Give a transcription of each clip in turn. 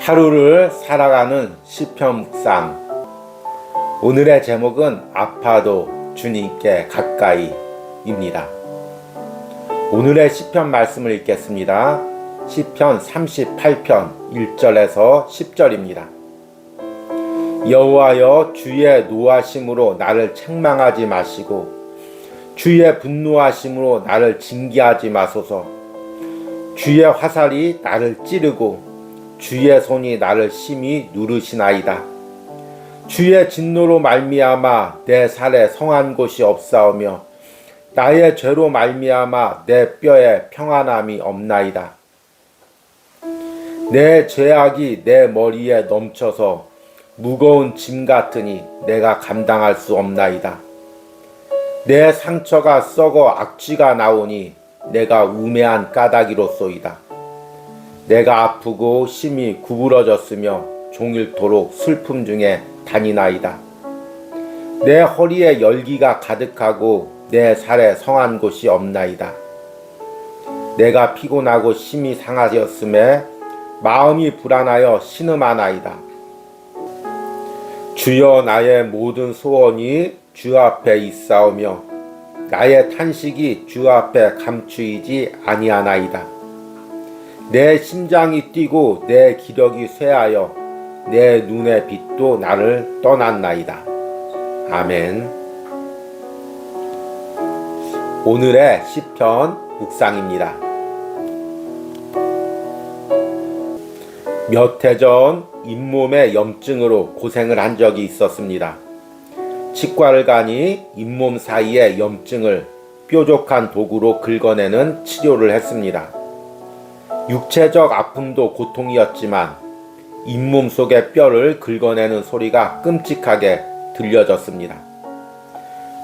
하루를 살아가는 시편 묵상. 오늘의 제목은 아파도 주님께 가까이입니다. 오늘의 시편 말씀을 읽겠습니다. 시편 38편 1절에서 10절입니다. 여호와여, 주의 노하심으로 나를 책망하지 마시고 주의 분노하심으로 나를 징계하지 마소서. 주의 화살이 나를 찌르고 주의 손이 나를 심히 누르시나이다. 주의 진노로 말미암아 내 살에 성한 곳이 없사오며 나의 죄로 말미암아 내 뼈에 평안함이 없나이다. 내 죄악이 내 머리에 넘쳐서 무거운 짐 같으니 내가 감당할 수 없나이다. 내 상처가 썩어 악취가 나오니 내가 우매한 까닭이로소이다. 내가 아프고 심히 구부러졌으며 종일토록 슬픔 중에 다니나이다. 내 허리에 열기가 가득하고 내 살에 성한 곳이 없나이다. 내가 피곤하고 심히 상하였음에 마음이 불안하여 신음하나이다. 주여, 나의 모든 소원이 주 앞에 있사오며 나의 탄식이 주 앞에 감추이지 아니하나이다. 내 심장이 뛰고 내 기력이 쇠하여 내 눈의 빛도 나를 떠났나이다. 아멘. 오늘의 시편 묵상입니다. 몇 해 전 잇몸의 염증으로 고생을 한 적이 있었습니다. 치과를 가니 잇몸 사이의 염증을 뾰족한 도구로 긁어내는 치료를 했습니다. 육체적 아픔도 고통이었지만 잇몸 속의 뼈를 긁어내는 소리가 끔찍하게 들려졌습니다.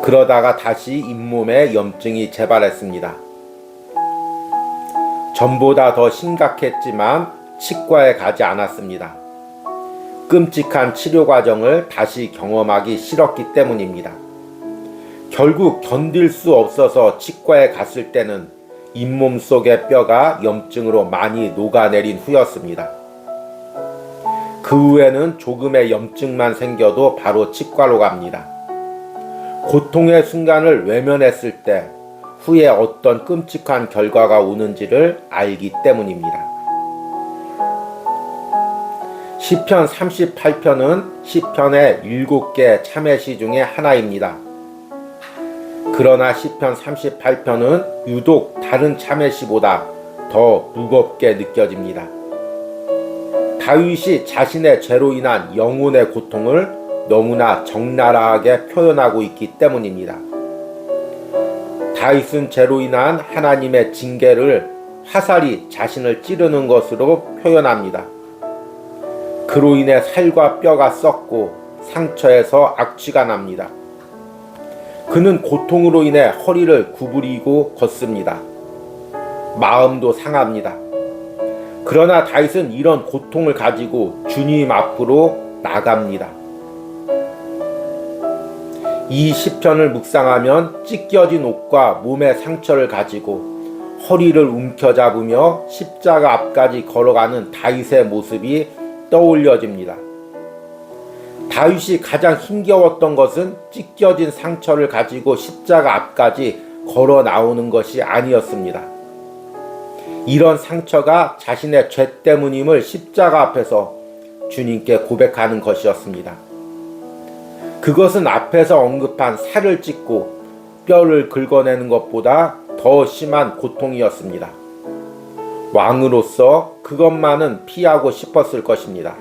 그러다가 다시 잇몸에 염증이 재발했습니다. 전보다 더 심각했지만 치과에 가지 않았습니다. 끔찍한 치료 과정을 다시 경험하기 싫었기 때문입니다. 결국 견딜 수 없어서 치과에 갔을 때는 잇몸 속의 뼈가 염증으로 많이 녹아내린 후였습니다. 그 후에는 조금의 염증만 생겨도 바로 치과로 갑니다. 고통의 순간을 외면했을 때 후에 어떤 끔찍한 결과가 오는지를 알기 때문입니다. 시편 38편은 시편의 7개 참회시 중에 하나입니다. 그러나 시편 38편은 유독 다른 참회시보다 더 무겁게 느껴집니다. 다윗이 자신의 죄로 인한 영혼의 고통을 너무나 적나라하게 표현하고 있기 때문입니다. 다윗은 죄로 인한 하나님의 징계를 화살이 자신을 찌르는 것으로 표현합니다. 그로 인해 살과 뼈가 썩고 상처에서 악취가 납니다. 그는 고통으로 인해 허리를 구부리고 걷습니다. 마음도 상합니다. 그러나 다윗은 이런 고통을 가지고 주님 앞으로 나갑니다. 이 시편을 묵상하면 찢겨진 옷과 몸의 상처를 가지고 허리를 움켜잡으며 십자가 앞까지 걸어가는 다윗의 모습이 떠올려집니다. 다윗이 가장 힘겨웠던 것은 찢겨진 상처를 가지고 십자가 앞까지 걸어 나오는 것이 아니었습니다. 이런 상처가 자신의 죄 때문임을 십자가 앞에서 주님께 고백하는 것이었습니다. 그것은 앞에서 언급한 살을 찢고 뼈를 긁어내는 것보다 더 심한 고통이었습니다. 왕으로서 그것만은 피하고 싶었을 것입니다.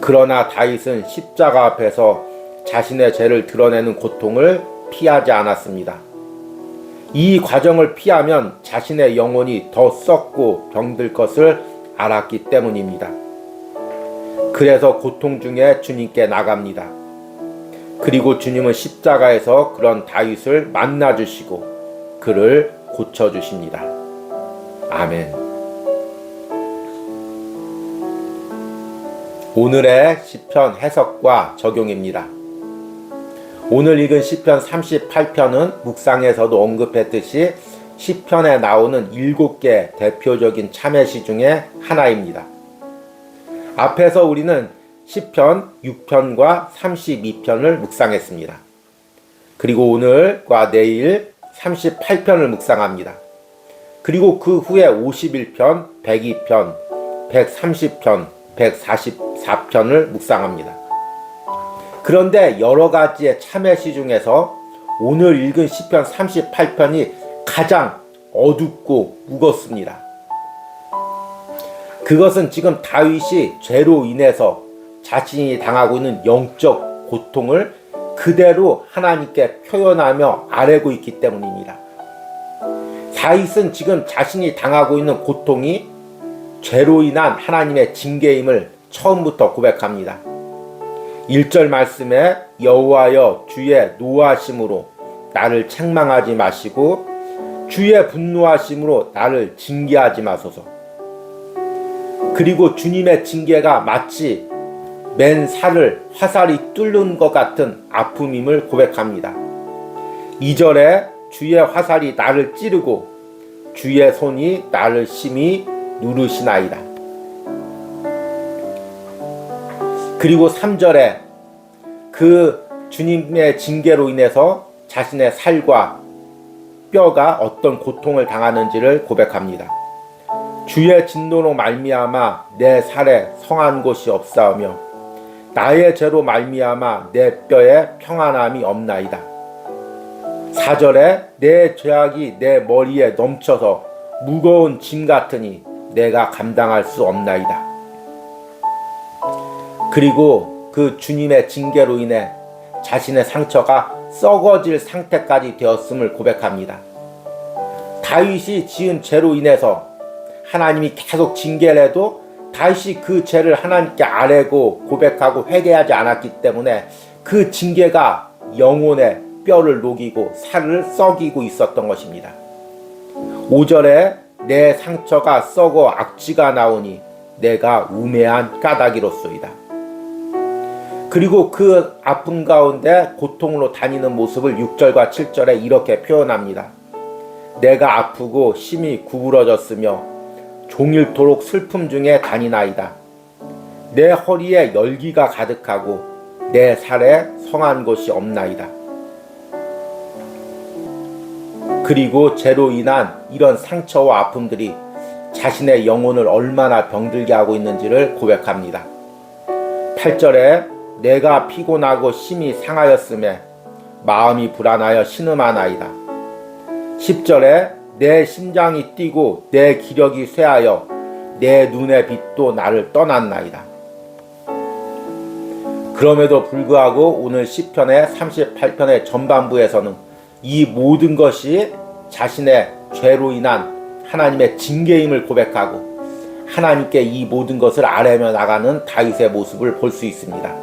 그러나 다윗은 십자가 앞에서 자신의 죄를 드러내는 고통을 피하지 않았습니다. 이 과정을 피하면 자신의 영혼이 더 썩고 병들 것을 알았기 때문입니다. 그래서 고통 중에 주님께 나갑니다. 그리고 주님은 십자가에서 그런 다윗을 만나주시고 그를 고쳐주십니다. 아멘. 오늘의 시편 해석과 적용입니다. 오늘 읽은 시편 38편은 묵상에서도 언급했듯이 시편에 나오는 7개 대표적인 참회시 중에 하나입니다. 앞에서 우리는 시편 6편과 32편을 묵상했습니다. 그리고 오늘과 내일 38편을 묵상합니다. 그리고 그 후에 51편, 102편, 130편, 144편을 묵상합니다. 그런데 여러 가지의 참회시 중에서 오늘 읽은 시편 38편이 가장 어둡고 무겁습니다. 그것은 지금 다윗이 죄로 인해서 자신이 당하고 있는 영적 고통을 그대로 하나님께 표현하며 아뢰고 있기 때문입니다. 다윗은 지금 자신이 당하고 있는 고통이 죄로 인한 하나님의 징계임을 처음부터 고백합니다. 1절 말씀에 여호와여 주의 노하심으로 나를 책망하지 마시고 주의 분노하심으로 나를 징계하지 마소서. 그리고 주님의 징계가 마치 맨 살을 화살이 뚫는 것 같은 아픔임을 고백합니다. 2절에 주의 화살이 나를 찌르고 주의 손이 나를 심히 누르시나이다. 그리고 3절에 그 주님의 징계로 인해서 자신의 살과 뼈가 어떤 고통을 당하는지를 고백합니다. 주의 진노로 말미암아 내 살에 성한 곳이 없사오며 나의 죄로 말미암아 내 뼈에 평안함이 없나이다. 4절에 내 죄악이 내 머리에 넘쳐서 무거운 짐 같으니 내가 감당할 수 없나이다. 그리고 그 주님의 징계로 인해 자신의 상처가 썩어질 상태까지 되었음을 고백합니다. 다윗이 지은 죄로 인해서 하나님이 계속 징계를 해도 다윗이 그 죄를 하나님께 아뢰고 고백하고 회개하지 않았기 때문에 그 징계가 영혼의 뼈를 녹이고 살을 썩이고 있었던 것입니다. 5절에 내 상처가 썩어 악취가 나오니 내가 우매한 까닭이로소이다. 그리고 그 아픔 가운데 고통으로 다니는 모습을 6절과 7절에 이렇게 표현합니다. 내가 아프고 심히 구부러졌으며 종일토록 슬픔 중에 다니나이다. 내 허리에 열기가 가득하고 내 살에 성한 곳이 없나이다. 그리고 죄로 인한 이런 상처와 아픔들이 자신의 영혼을 얼마나 병들게 하고 있는지를 고백합니다. 8절에 내가 피곤하고 심히 상하였음에 마음이 불안하여 신음하나이다. 10절에 내 심장이 뛰고 내 기력이 쇠하여 내 눈의 빛도 나를 떠났나이다. 그럼에도 불구하고 오늘 시편의 38편의 전반부에서는 이 모든 것이 자신의 죄로 인한 하나님의 징계임을 고백하고 하나님께 이 모든 것을 아뢰며 나가는 다윗의 모습을 볼 수 있습니다.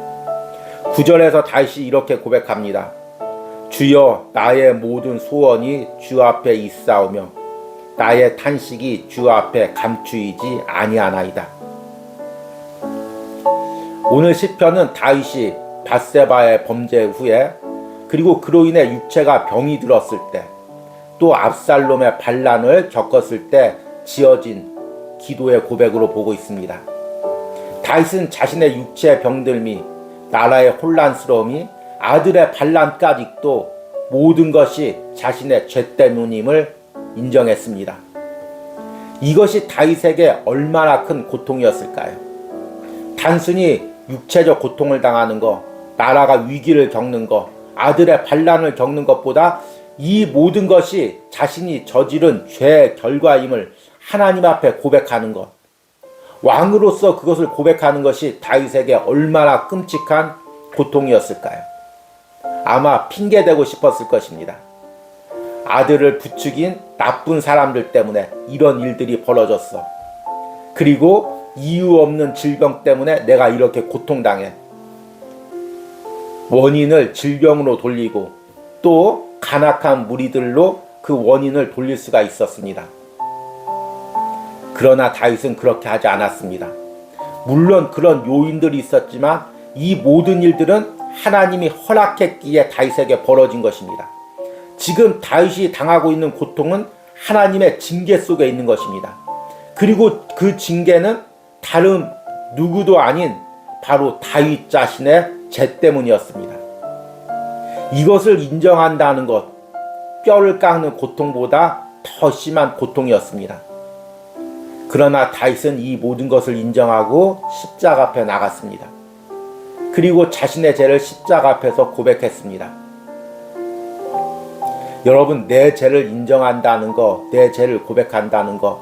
9절에서 다윗이 이렇게 고백합니다. 주여 나의 모든 소원이 주 앞에 있사오며 나의 탄식이 주 앞에 감추이지 아니하나이다. 오늘 시편은 다윗이 밧세바의 범죄 후에 그리고 그로 인해 육체가 병이 들었을 때 또 압살롬의 반란을 겪었을 때 지어진 기도의 고백으로 보고 있습니다. 다윗은 자신의 육체의 병들미, 나라의 혼란스러움이, 아들의 반란까지도 모든 것이 자신의 죄 때문임을 인정했습니다. 이것이 다윗에게 얼마나 큰 고통이었을까요? 단순히 육체적 고통을 당하는 것, 나라가 위기를 겪는 것, 아들의 반란을 겪는 것보다 이 모든 것이 자신이 저지른 죄의 결과임을 하나님 앞에 고백하는 것, 왕으로서 그것을 고백하는 것이 다윗에게 얼마나 끔찍한 고통이었을까요? 아마 핑계대고 싶었을 것입니다. 아들을 부추긴 나쁜 사람들 때문에 이런 일들이 벌어졌어. 그리고 이유 없는 질병 때문에 내가 이렇게 고통당해. 원인을 질병으로 돌리고 또 간악한 무리들로 그 원인을 돌릴 수가 있었습니다. 그러나 다윗은 그렇게 하지 않았습니다. 물론 그런 요인들이 있었지만 이 모든 일들은 하나님이 허락했기에 다윗에게 벌어진 것입니다. 지금 다윗이 당하고 있는 고통은 하나님의 징계 속에 있는 것입니다. 그리고 그 징계는 다른 누구도 아닌 바로 다윗 자신의 죄 때문이었습니다. 이것을 인정한다는 것, 뼈를 깎는 고통보다 더 심한 고통이었습니다. 그러나 다윗은 이 모든 것을 인정하고 십자가 앞에 나갔습니다. 그리고 자신의 죄를 십자가 앞에서 고백했습니다. 여러분, 내 죄를 인정한다는 것, 내 죄를 고백한다는 것,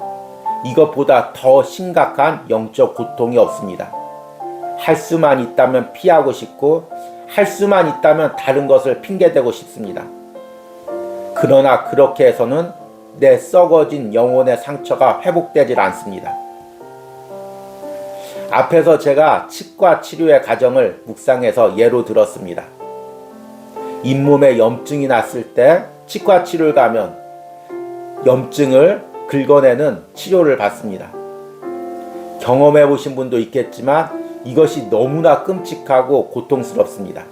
이것보다 더 심각한 영적 고통이 없습니다. 할 수만 있다면 피하고 싶고, 할 수만 있다면 다른 것을 핑계대고 싶습니다. 그러나 그렇게 해서는 내 썩어진 영혼의 상처가 회복되질 않습니다. 앞에서 제가 치과 치료의 과정을 묵상해서 예로 들었습니다. 잇몸에 염증이 났을 때 치과 치료를 가면 염증을 긁어내는 치료를 받습니다. 경험해 보신 분도 있겠지만 이것이 너무나 끔찍하고 고통스럽습니다.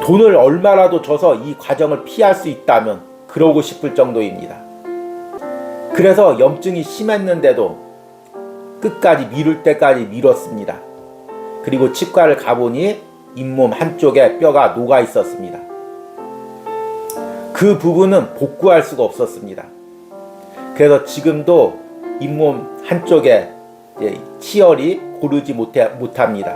돈을 얼마라도 줘서 이 과정을 피할 수 있다면 그러고 싶을 정도입니다. 그래서 염증이 심했는데도 끝까지 미룰 때까지 미뤘습니다. 그리고 치과를 가보니 잇몸 한쪽에 뼈가 녹아 있었습니다. 그 부분은 복구할 수가 없었습니다. 그래서 지금도 잇몸 한쪽에 치열이 고르지 못합니다.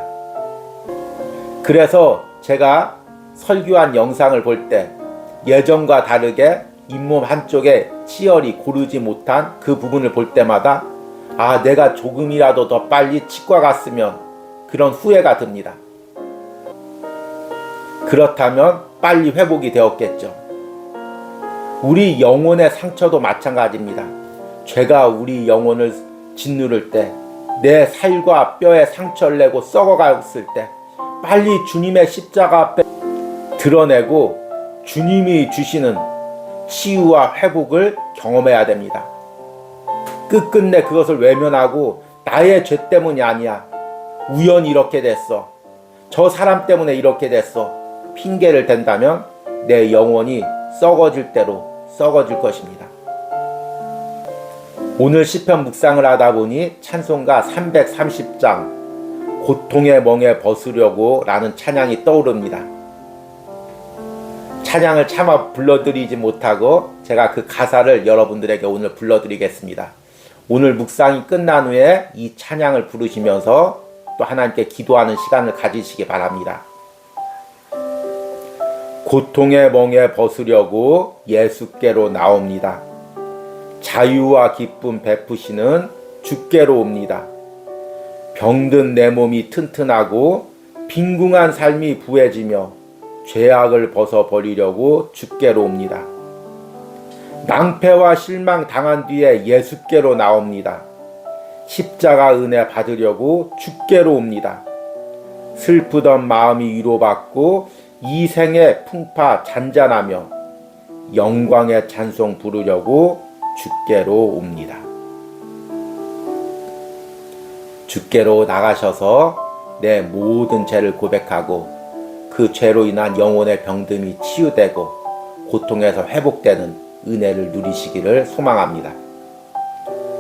그래서 제가 설교한 영상을 볼 때 예전과 다르게 잇몸 한쪽에 치열이 고르지 못한 그 부분을 볼 때마다 내가 조금이라도 더 빨리 치과 갔으면 그런 후회가 듭니다. 그렇다면 빨리 회복이 되었겠죠. 우리 영혼의 상처도 마찬가지입니다. 죄가 우리 영혼을 짓누를 때, 내 살과 뼈에 상처를 내고 썩어갔을 때 빨리 주님의 십자가 앞에 드러내고 주님이 주시는 치유와 회복을 경험해야 됩니다. 끝끝내 그것을 외면하고 나의 죄 때문이 아니야, 우연히 이렇게 됐어, 저 사람 때문에 이렇게 됐어 핑계를 댄다면 내 영혼이 썩어질 대로 썩어질 것입니다. 오늘 시편 묵상을 하다 보니 찬송가 330장 고통의 멍에 벗으려고 라는 찬양이 떠오릅니다. 찬양을 차마 불러드리지 못하고 제가 그 가사를 여러분들에게 오늘 불러드리겠습니다. 오늘 묵상이 끝난 후에 이 찬양을 부르시면서 또 하나님께 기도하는 시간을 가지시기 바랍니다. 고통의 멍에 벗으려고 예수께로 나옵니다. 자유와 기쁨 베푸시는 주께로 옵니다. 병든 내 몸이 튼튼하고 빈궁한 삶이 부해지며 죄악을 벗어버리려고 주께로 옵니다. 낭패와 실망 당한 뒤에 예수께로 나옵니다. 십자가 은혜 받으려고 주께로 옵니다. 슬프던 마음이 위로받고 이 생의 풍파 잔잔하며 영광의 찬송 부르려고 주께로 옵니다. 주께로 나가셔서 내 모든 죄를 고백하고 그 죄로 인한 영혼의 병듦이 치유되고 고통에서 회복되는 은혜를 누리시기를 소망합니다.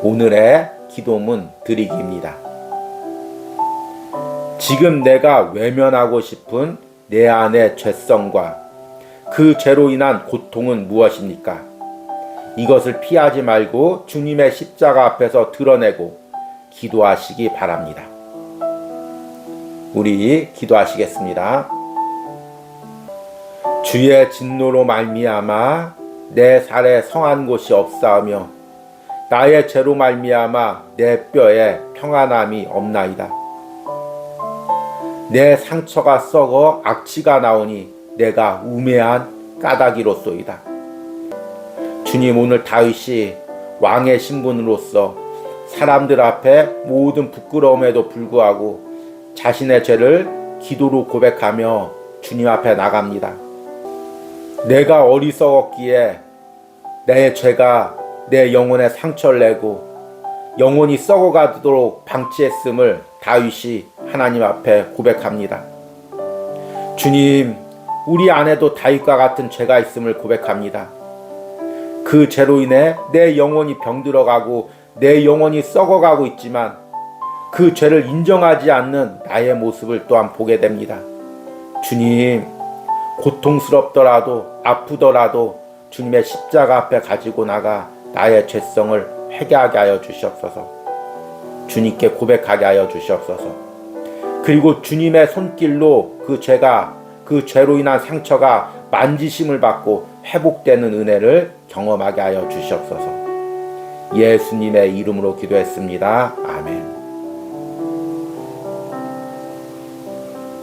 오늘의 기도문 드리기입니다. 지금 내가 외면하고 싶은 내 안의 죄성과 그 죄로 인한 고통은 무엇입니까? 이것을 피하지 말고 주님의 십자가 앞에서 드러내고 기도하시기 바랍니다. 우리 기도하시겠습니다. 주의 진노로 말미암아 내 살에 성한 곳이 없사오며 나의 죄로 말미암아 내 뼈에 평안함이 없나이다. 내 상처가 썩어 악취가 나오니 내가 우매한 까닭이로소이다. 주님, 오늘 다윗이 왕의 신분으로서 사람들 앞에 모든 부끄러움에도 불구하고 자신의 죄를 기도로 고백하며 주님 앞에 나갑니다. 내가 어리석었기에 내 죄가 내 영혼에 상처를 내고 영혼이 썩어가도록 방치했음을 다윗이 하나님 앞에 고백합니다. 주님, 우리 안에도 다윗과 같은 죄가 있음을 고백합니다. 그 죄로 인해 내 영혼이 병들어가고 내 영혼이 썩어가고 있지만 그 죄를 인정하지 않는 나의 모습을 또한 보게 됩니다. 주님, 고통스럽더라도 아프더라도 주님의 십자가 앞에 가지고 나가 나의 죄성을 회개하게 하여 주시옵소서. 주님께 고백하게 하여 주시옵소서. 그리고 주님의 손길로 그 죄가, 그 죄로 인한 상처가 만지심을 받고 회복되는 은혜를 경험하게 하여 주시옵소서. 예수님의 이름으로 기도했습니다. 아멘.